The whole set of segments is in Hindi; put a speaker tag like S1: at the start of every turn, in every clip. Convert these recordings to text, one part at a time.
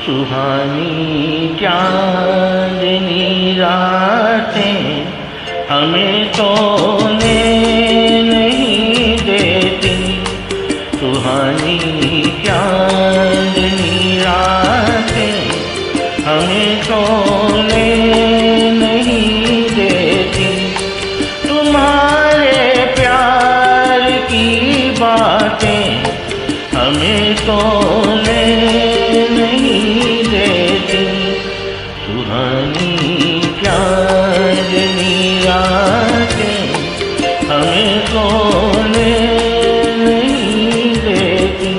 S1: सुहानी चांदनी रातें हमें सोने नहीं देती। सुहानी चांदनी रातें हमें सोने नहीं देती। तुम्हारे प्यार की बातें हमें सोने नहीं देती। सुहानी चांदनी रातें हमें सोने नहीं देती।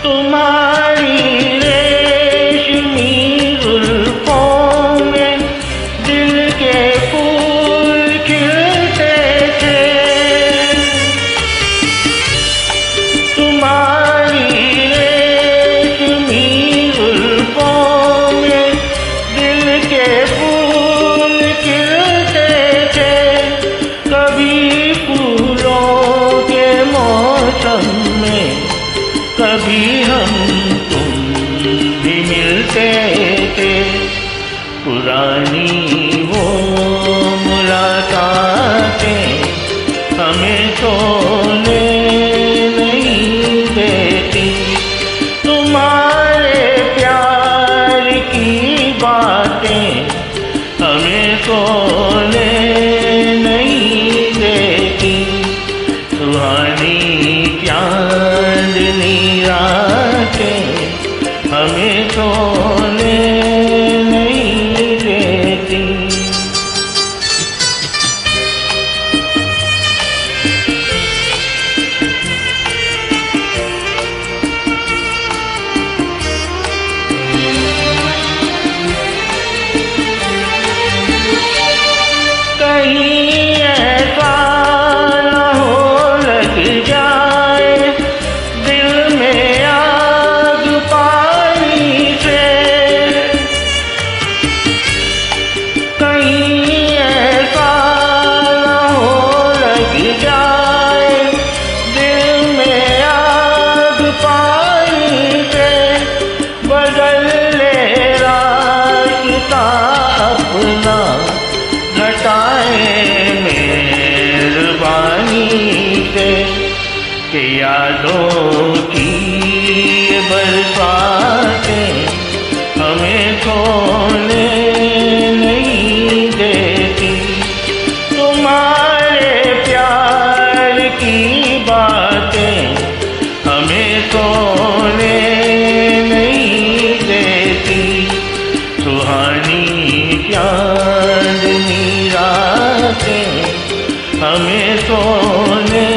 S1: तुम्हारी रेशमी जुल्फों में दिल के फूल खिलते थे। तुम्हारी रेशमी जुल्फों में दिल के फूल खिलते थे। कभी फूलों के मौसम में कभी हम तुम भी मिलते थे। पुरानी वो मुलाकातें हमें सोने नहीं देती। तुम्हारे प्यार की बातें हमें सोने नहीं देती। सुहानी चांदनी रातें हमें सोने नहीं देती। कहीं ऐसा न हो लग जाए दिल में आग पानी से। कहीं ऐसा न हो लग जाए दिल में आग पानी से। बदल ले रास्ता अपना घटाए मेहरबानी से। कि यादों की ये बरसातें हमें सोने नहीं देती। तुम्हारे प्यार की बातें हमें सोने नहीं देती। सुहानी चांदनी रातें हमें सोने